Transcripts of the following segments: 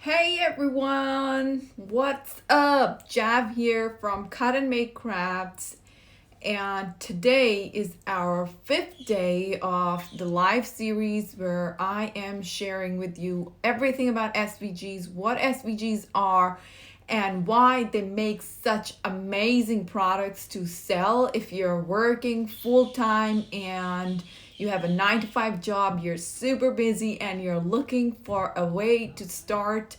Hey everyone, what's up? Jav here from Cut and Make Crafts, and today is our 5th day of the live series where I am sharing with you everything about SVGs, what SVGs are, and why they make such amazing products to sell if you're working full time and you have a 9 to 5 job, you're super busy, and you're looking for a way to start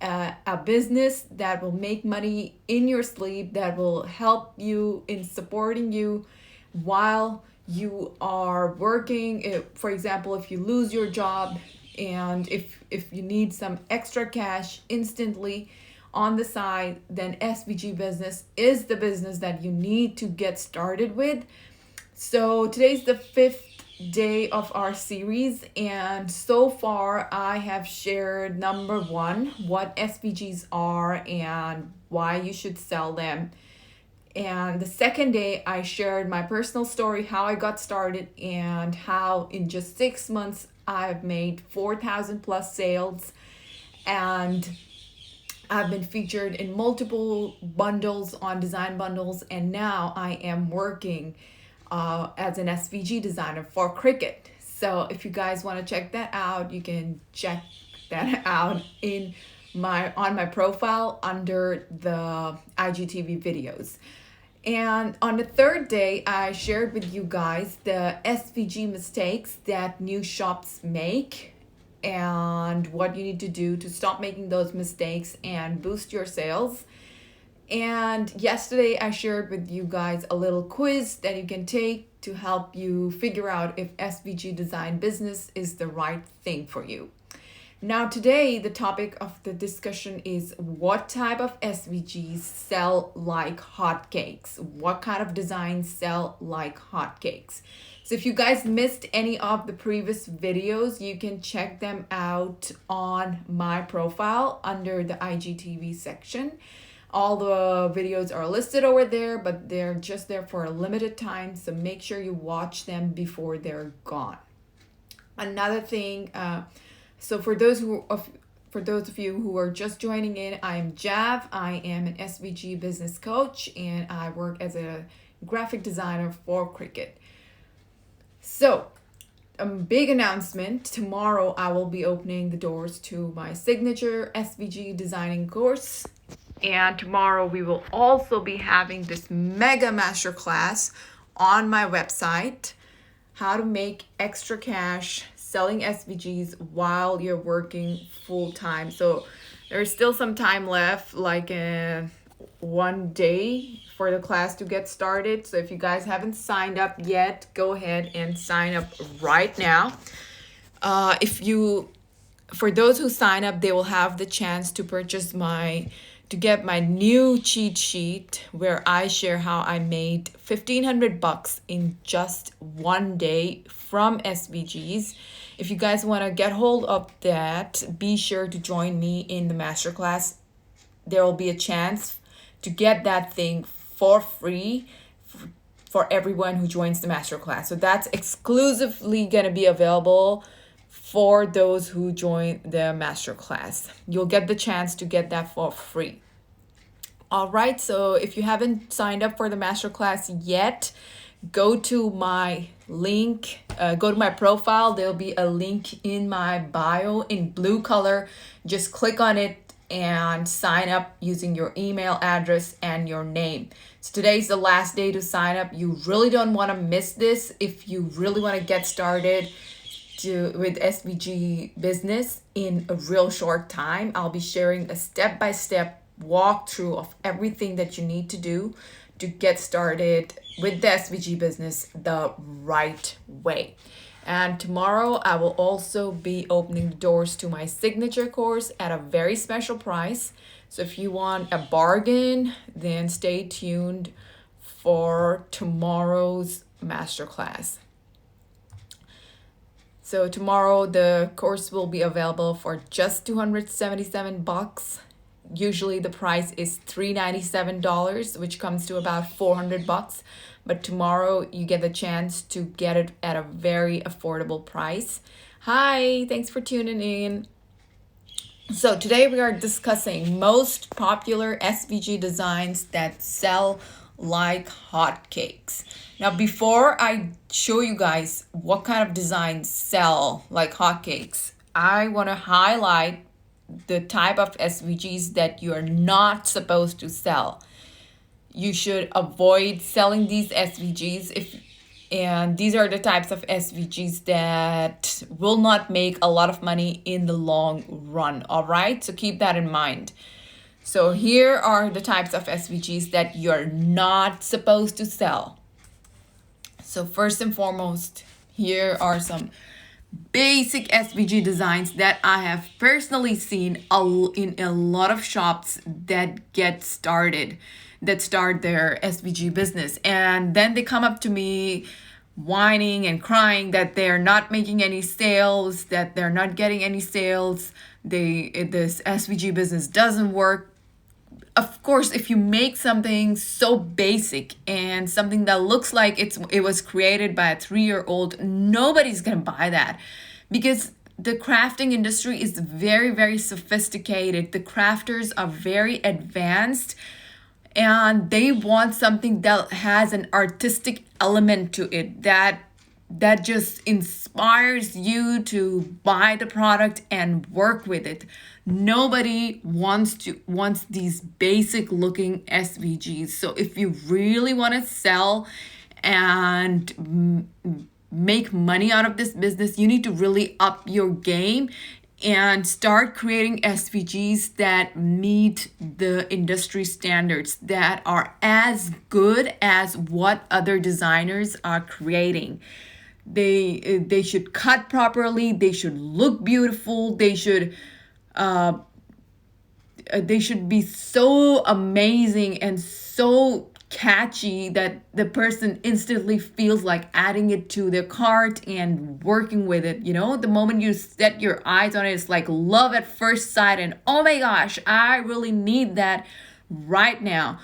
a business that will make money in your sleep, that will help you in supporting you while you are working. For example, if you lose your job and if you need some extra cash instantly on the side, then SVG business is the business that you need to get started with. So today's the 5th day of our series, and so far I have shared number 1, what SVGs are and why you should sell them. And the second day I shared my personal story, how I got started, and how in just 6 months I've made 4,000 plus sales, and I've been featured in multiple bundles on design bundles, and now I am working as an SVG designer for Cricut. So if you guys want to check that out, you can check that out on my profile under the IGTV videos. And on the 3rd day, I shared with you guys the SVG mistakes that new shops make and what you need to do to stop making those mistakes and boost your sales. And yesterday I shared with you guys a little quiz that you can take to help you figure out if SVG design business is the right thing for you. Now today the topic of the discussion is what type of SVGs sell like hotcakes. What kind of designs sell like hotcakes? So if you guys missed any of the previous videos, you can check them out on my profile under the IGTV section. All the videos are listed over there, but they're just there for a limited time, so make sure you watch them before they're gone. Another thing, so for those of you who are just joining in, I am Jav. I am an SVG business coach, and I work as a graphic designer for Cricut. So, a big announcement. Tomorrow I will be opening the doors to my signature SVG designing course. And tomorrow we will also be having this mega masterclass on my website, how to make extra cash selling SVGs while you're working full time. So there's still some time left, like 1 day for the class to get started. So if you guys haven't signed up yet, go ahead and sign up right now. For those who sign up, they will have the chance to get my new cheat sheet where I share how I made $1,500 in just 1 day from SVGs. If you guys want to get hold of that, be sure to join me in the masterclass. There will be a chance to get that thing for free for everyone who joins the masterclass. So that's exclusively going to be available for those who join the masterclass. You'll get the chance to get that for free. All right, so if you haven't signed up for the masterclass yet, go to my link, go to my profile. There'll be a link in my bio in blue color. Just click on it and sign up using your email address and your name. So today's the last day to sign up. You really don't want to miss this if you really want to get started with SVG business in a real short time. I'll be sharing a step-by-step walkthrough of everything that you need to do to get started with the SVG business the right way. And tomorrow I will also be opening the doors to my signature course at a very special price. So if you want a bargain, then stay tuned for tomorrow's masterclass. So tomorrow the course will be available for just $277. Usually the price is $397, which comes to about $400. But tomorrow you get the chance to get it at a very affordable price. Hi, thanks for tuning in. So today we are discussing most popular SVG designs that sell like hotcakes. Now, before I show you guys what kind of designs sell like hotcakes, I want to highlight the type of SVGs that you are not supposed to sell. You should avoid selling these SVGs and these are the types of SVGs that will not make a lot of money in the long run. All right, so keep that in mind. So here are the types of SVGs that you're not supposed to sell. So first and foremost, here are some basic SVG designs that I have personally seen in a lot of shops that start their SVG business, and then they come up to me whining and crying that they're not making any sales, that they're not getting any sales, this SVG business doesn't work. Of course, if you make something so basic and something that looks like it was created by a 3-year-old, nobody's gonna buy that, because the crafting industry is very, very sophisticated. The crafters are very advanced, and they want something that has an artistic element to it, that just inspires you to buy the product and work with it. Nobody wants these basic looking SVGs. So if you really want to sell and make money out of this business, you need to really up your game and start creating SVGs that meet the industry standards, that are as good as what other designers are creating. They should cut properly, they should look beautiful, they should be so amazing and so catchy that the person instantly feels like adding it to their cart and working with it. You know, the moment you set your eyes on it, it's like love at first sight, and oh my gosh, I really need that right now.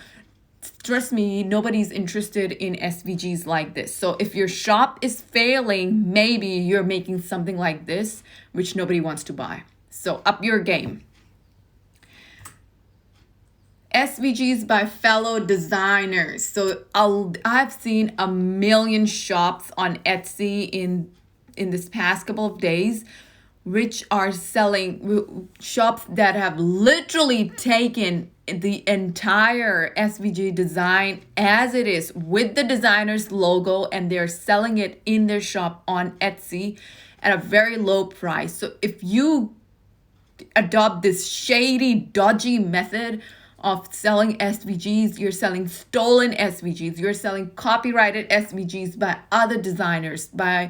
Trust me, nobody's interested in SVGs like this. So if your shop is failing, maybe you're making something like this, which nobody wants to buy. So up your game. SVGs by fellow designers. So I've seen a million shops on Etsy in this past couple of days, which are selling shops that have literally taken the entire SVG design as it is with the designer's logo, and they're selling it in their shop on Etsy at a very low price. So if you adopt this shady, dodgy method of selling SVGs, you're selling stolen SVGs, you're selling copyrighted SVGs by other designers, by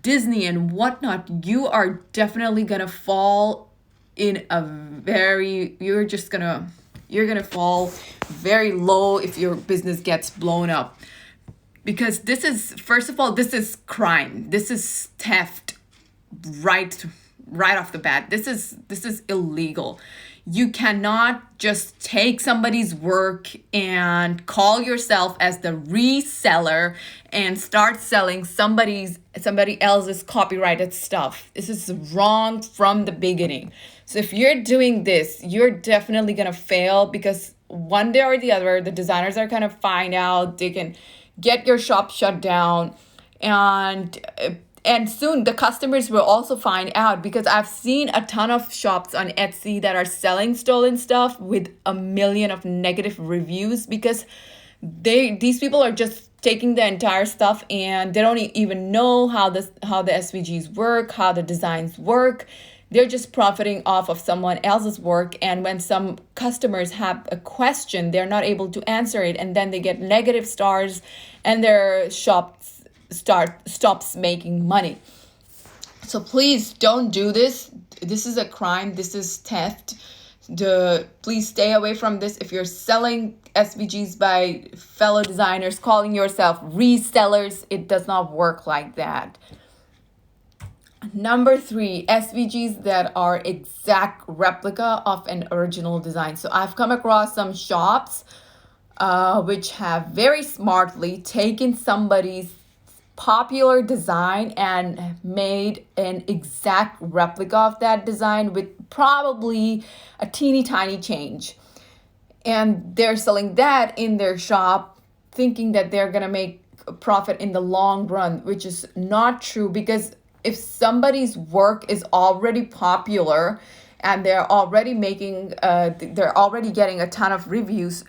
Disney and whatnot, you are definitely gonna fall in a very, you're gonna fall very low if your business gets blown up. Because this is, first of all, this is crime. This is theft right off the bat. This is illegal. You cannot just take somebody's work and call yourself as the reseller and start selling somebody else's copyrighted stuff. This is wrong from the beginning. So if you're doing this, you're definitely gonna fail, because one day or the other, the designers are gonna find out, they can get your shop shut down, and soon the customers will also find out, because I've seen a ton of shops on Etsy that are selling stolen stuff with a million of negative reviews, because these people are just taking the entire stuff and they don't even know how the SVGs work, how the designs work. They're just profiting off of someone else's work, and when some customers have a question, they're not able to answer it, and then they get negative stars and their shop stops making money. So please don't do this. This is a crime. This is theft. Please stay away from this. If you're selling SVGs by fellow designers, calling yourself resellers, it does not work like that. Number 3, SVGs that are exact replica of an original design. So I've come across some shops which have very smartly taken somebody's popular design and made an exact replica of that design with probably a teeny tiny change. And they're selling that in their shop, thinking that they're going to make a profit in the long run, which is not true, because if somebody's work is already popular and they're already they're already getting a ton of reviews,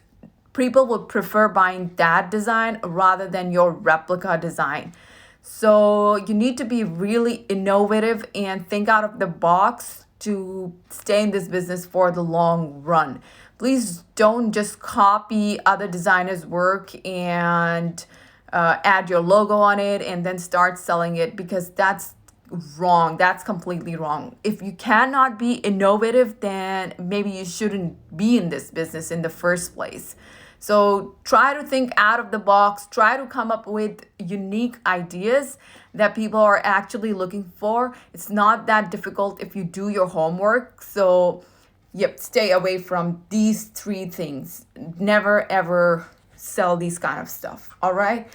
people would prefer buying that design rather than your replica design. So you need to be really innovative and think out of the box to stay in this business for the long run. Please don't just copy other designers' work and add your logo on it and then start selling it, because that's wrong. That's completely wrong. If you cannot be innovative, then maybe you shouldn't be in this business in the first place. So try to think out of the box, try to come up with unique ideas that people are actually looking for. It's not that difficult if you do your homework. So yep, stay away from these 3 things. Never ever sell these kind of stuff. All right.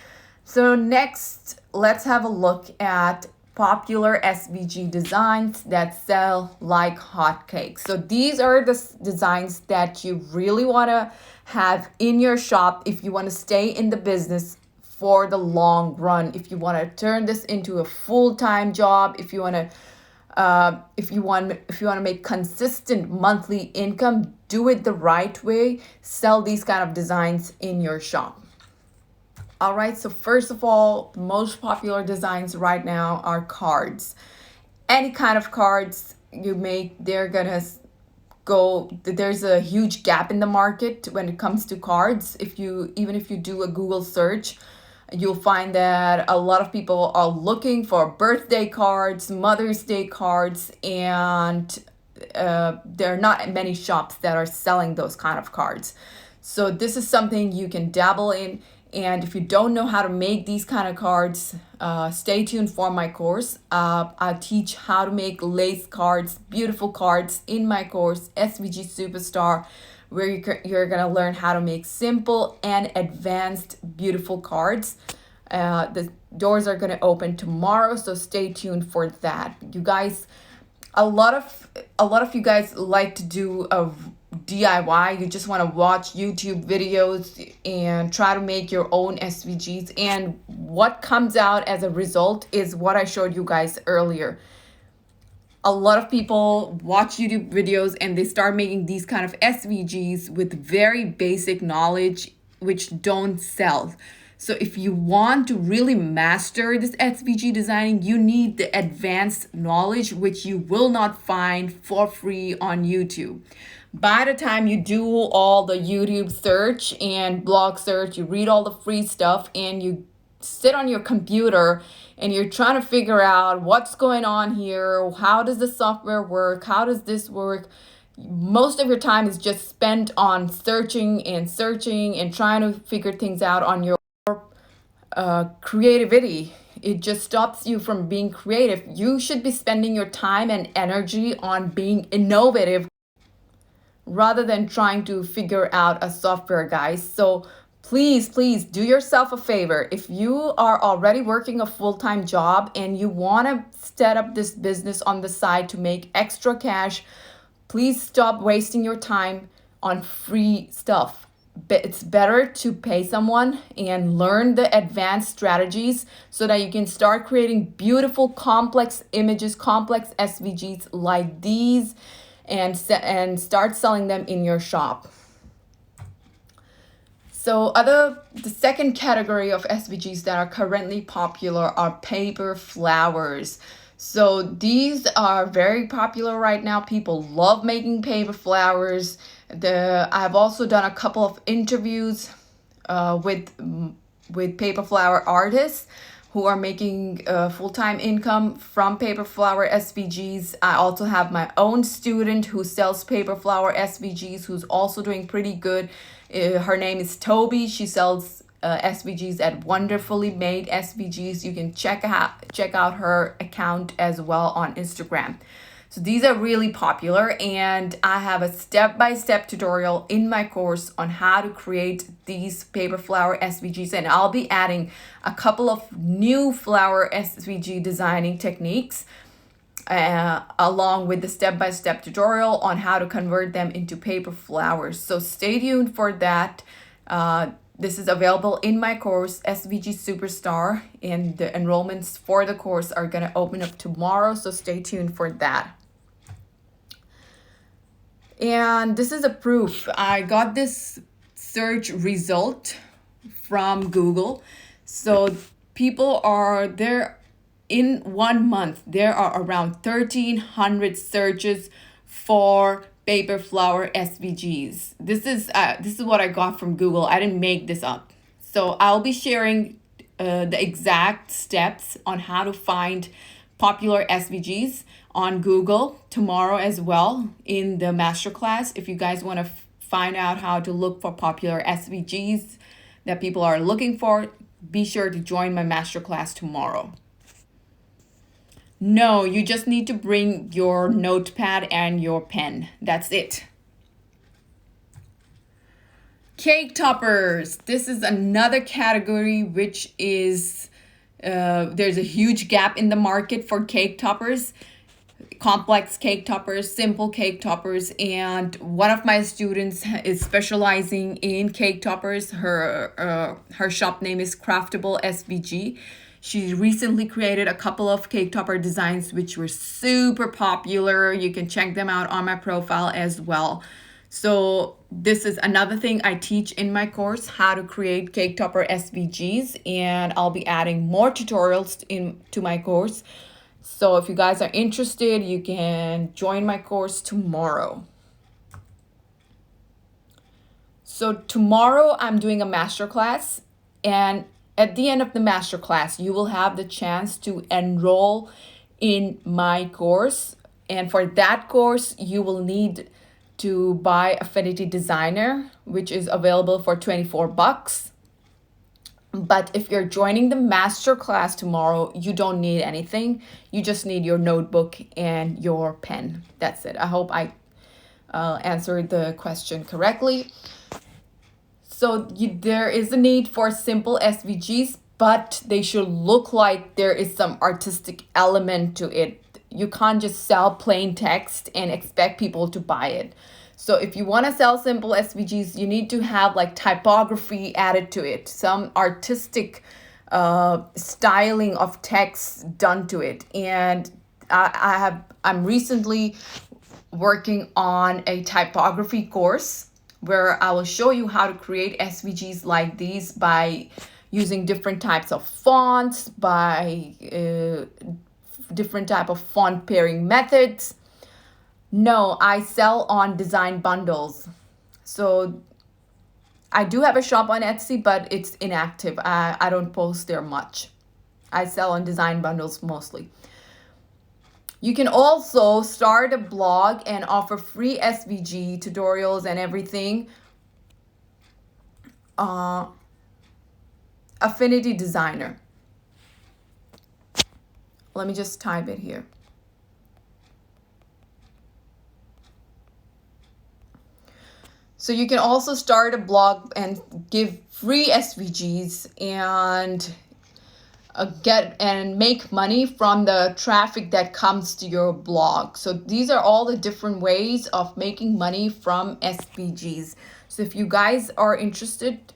So next, let's have a look at popular SVG designs that sell like hotcakes. So these are the designs that you really want to have in your shop if you want to stay in the business for the long run. If you want to turn this into a full-time job, if you want to make consistent monthly income, do it the right way. Sell these kind of designs in your shop. All right, so first of all, the most popular designs right now are cards. Any kind of cards you make, there's a huge gap in the market when it comes to cards. Even if you do a Google search, you'll find that a lot of people are looking for birthday cards, Mother's Day cards, and there are not many shops that are selling those kind of cards. So this is something you can dabble in. And if you don't know how to make these kind of cards, stay tuned for my course. I teach how to make lace cards, beautiful cards in my course, SVG Superstar, where you're going to learn how to make simple and advanced beautiful cards. The doors are going to open tomorrow, so stay tuned for that. You guys, a lot of you guys like to do a DIY. You just want to watch YouTube videos and try to make your own SVGs, and what comes out as a result is what I showed you guys earlier. A lot of people watch YouTube videos and they start making these kind of SVGs with very basic knowledge which don't sell. So if you want to really master this SVG designing, you need the advanced knowledge which you will not find for free on YouTube. By the time you do all the YouTube search and blog search, you read all the free stuff and you sit on your computer and you're trying to figure out what's going on here, how does the software work, how does this work, most of your time is just spent on searching and trying to figure things out on your creativity. It just stops you from being creative. You should be spending your time and energy on being innovative rather than trying to figure out a software, guys. So please do yourself a favor. If you are already working a full-time job and you want to set up this business on the side to make extra cash, please stop wasting your time on free stuff. It's better to pay someone and learn the advanced strategies so that you can start creating beautiful, complex images, complex SVGs like these, and start selling them in your shop. So the second category of SVGs that are currently popular are paper flowers. So these are very popular right now. People love making paper flowers. I've also done a couple of interviews with paper flower artists who are making full-time income from paper flower SVGs. I also have my own student who sells paper flower SVGs who's also doing pretty good. Her name is Toby. She sells SVGs at Wonderfully Made SVGs. You can check out her account as well on Instagram. So these are really popular, and I have a step-by-step tutorial in my course on how to create these paper flower SVGs, and I'll be adding a couple of new flower SVG designing techniques along with the step-by-step tutorial on how to convert them into paper flowers. So stay tuned for that. This is available in my course, SVG Superstar, and the enrollments for the course are going to open up tomorrow, so stay tuned for that. And this is a proof. I got this search result from Google. So people are there in 1 month. There are around 1,300 searches for paper flower SVGs. This is what I got from Google. I didn't make this up. So I'll be sharing the exact steps on how to find popular SVGs on Google tomorrow as well in the masterclass. If you guys want to find out how to look for popular SVGs that people are looking for, be sure to join my masterclass tomorrow. No, you just need to bring your notepad and your pen. That's it. Cake toppers. This is another category which is, there's a huge gap in the market for cake toppers. Complex cake toppers, simple cake toppers, and one of my students is specializing in cake toppers. Her shop name is Craftable SVG. She recently created a couple of cake topper designs which were super popular. You can check them out on my profile as well. So this is another thing I teach in my course, how to create cake topper SVGs, and I'll be adding more tutorials into my course. So if you guys are interested, you can join my course tomorrow. So tomorrow I'm doing a masterclass, and at the end of the masterclass, you will have the chance to enroll in my course. And for that course, you will need to buy Affinity Designer, which is available for $24. But if you're joining the master class tomorrow, you don't need anything. You just need your notebook and your pen. That's it. I hope I answered the question correctly. So there is a need for simple SVGs, but they should look like there is some artistic element to it. You can't just sell plain text and expect people to buy it. So if you want to sell simple SVGs, you need to have like typography added to it, some artistic styling of text done to it. And I'm recently working on a typography course where I will show you how to create SVGs like these by using different types of fonts, by different type of font pairing methods. No, I sell on design bundles. So I do have a shop on Etsy, but it's inactive. I don't post there much. I sell on design bundles mostly. You can also start a blog and offer free SVG tutorials and everything. Affinity Designer. Let me just type it here. So you can also start a blog and give free SVGs and get and make money from the traffic that comes to your blog. So these are all the different ways of making money from SVGs. So if you guys are interested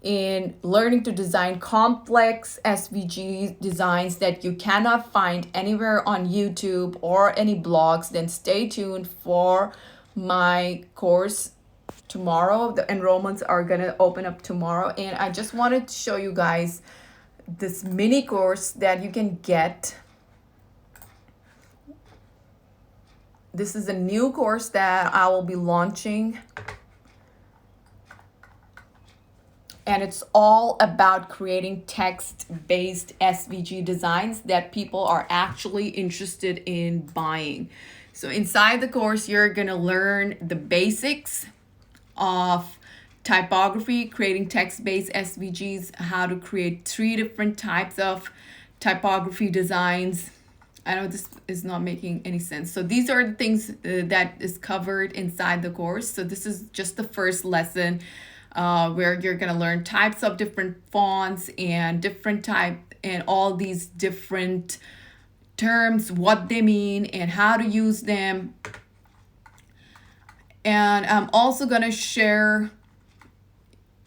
in learning to design complex SVG designs that you cannot find anywhere on YouTube or any blogs, then stay tuned for my course tomorrow. The enrollments are gonna open up tomorrow, and I just wanted to show you guys this mini course that you can get. This is a new course that I will be launching, and it's all about creating text-based SVG designs that people are actually interested in buying. So inside the course, you're gonna learn the basics of typography, creating text-based SVGs, how to create 3 different types of typography designs, I know this is not making any sense. So these are the things that is covered inside the course. So this is just the first lesson where you're going to learn types of different fonts and different type and all these different terms, what they mean and how to use them. And I'm also going to share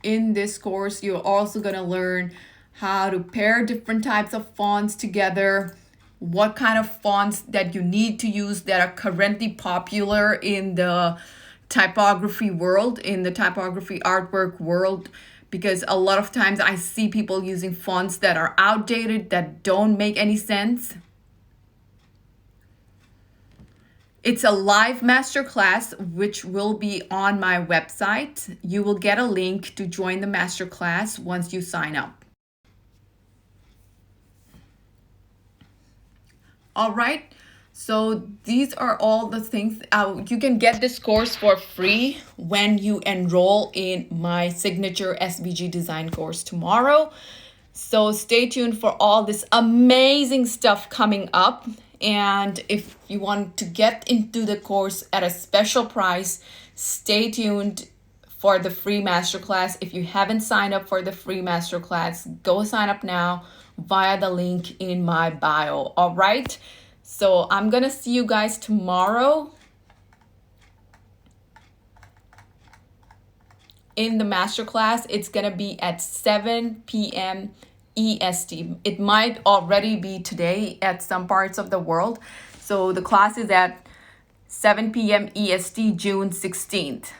in this course, you're also going to learn how to pair different types of fonts together, what kind of fonts that you need to use that are currently popular in the typography world, in the typography artwork world, because a lot of times I see people using fonts that are outdated, that don't make any sense. It's a live masterclass, which will be on my website. You will get a link to join the masterclass once you sign up. All right, so these are all the things. You can get this course for free when you enroll in my signature SVG design course tomorrow. So stay tuned for all this amazing stuff coming up. And if you want to get into the course at a special price, stay tuned for the free masterclass. If you haven't signed up for the free masterclass, go sign up now via the link in my bio. All right. So I'm going to see you guys tomorrow in the masterclass. It's going to be at 7 p.m. EST. It might already be today at some parts of the world. So the class is at 7 p.m. EST, June 16th.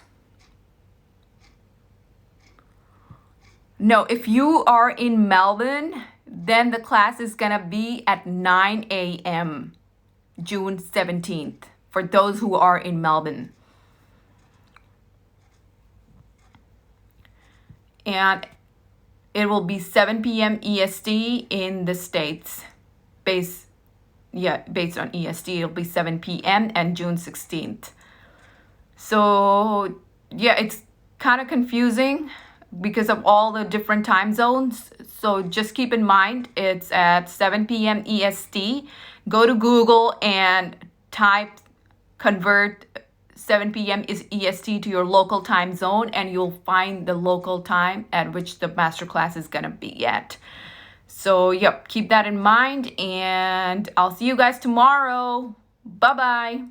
No, if you are in Melbourne, then the class is going to be at 9 a.m. June 17th for those who are in Melbourne. And it will be 7 p.m. EST in the States. Based on EST, it'll be 7 p.m. and June 16th. So, yeah, it's kind of confusing because of all the different time zones. So just keep in mind, it's at 7 p.m. EST. Go to Google and convert 7 p.m. is EST to your local time zone, and you'll find the local time at which the masterclass is going to be at. So, yep, keep that in mind, and I'll see you guys tomorrow. Bye-bye.